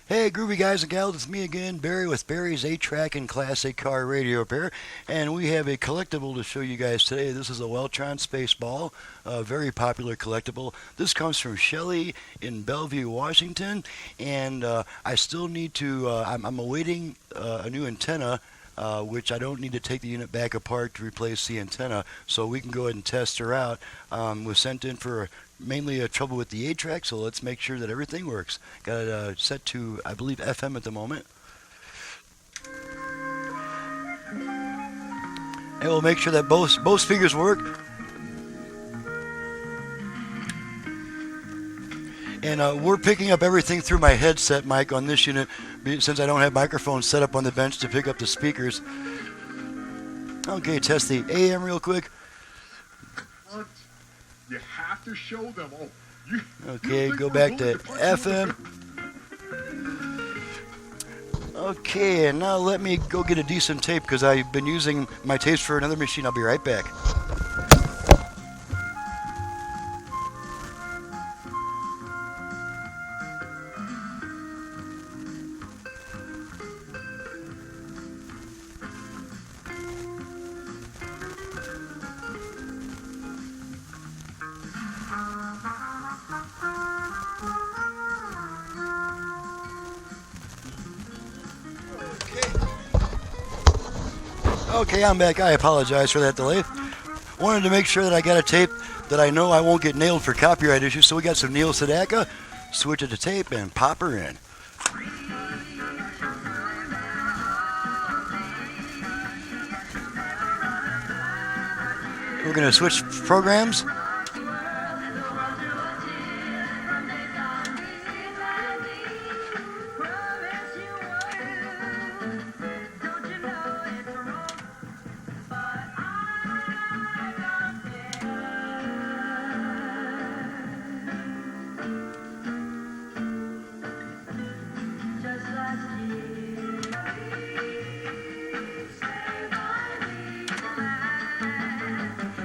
Hey, groovy guys and gals, it's me again, Barry with Barry's 8-Track and Classic Car Radio Repair, and we have a collectible to show you guys today. This is a Weltron Space Ball, a very popular collectible. This comes from Shelly in Bellevue, Washington, and I still need to, I'm awaiting a new antenna, which I don't need to take the unit back apart to replace the antenna, so we can go ahead and test her out. Was sent in for mainly a trouble with the 8-track, so let's make sure that everything works. Got it set to, I believe, FM at the moment. And we'll make sure that both speakers work. And we're picking up everything through my headset mic on this unit, since I don't have microphones set up on the bench to pick up the speakers. Okay, test the AM real quick. You have to show them. Okay, go back to FM. Okay, and now let me go get a decent tape because I've been using my tapes for another machine. I'll be right back. Okay, I'm back. I apologize for that delay. Wanted to make sure that I got a tape that I know I won't get nailed for copyright issues, so we got some Neil Sedaka. Switch it to tape and pop her in. We're going to switch programs.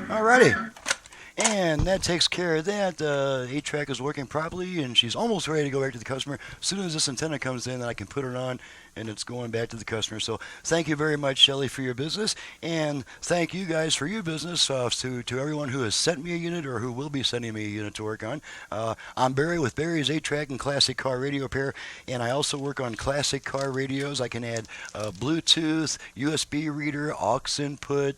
Alrighty, and that takes care of that. 8-track is working properly, and she's almost ready to go back to the customer. As soon as this antenna comes in, then I can put it on, and it's going back to the customer. So thank you very much, Shelly, for your business, and thank you guys for your business. To everyone who has sent me a unit or who will be sending me a unit to work on. I'm Barry with Barry's 8-Track and Classic Car Radio Repair, and I also work on classic car radios. I can add Bluetooth, USB reader, aux input,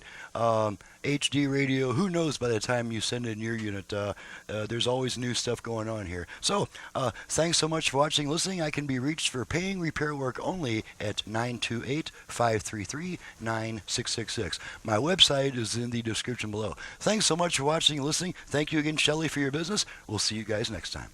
HD radio. Who knows by the time you send in your unit? There's always new stuff going on here. So thanks so much for watching, listening. I can be reached for paying repair work only at 928-533-9666. My website is in the description below. Thanks so much for watching and listening. Thank you again, Shelly, for your business. We'll see you guys next time.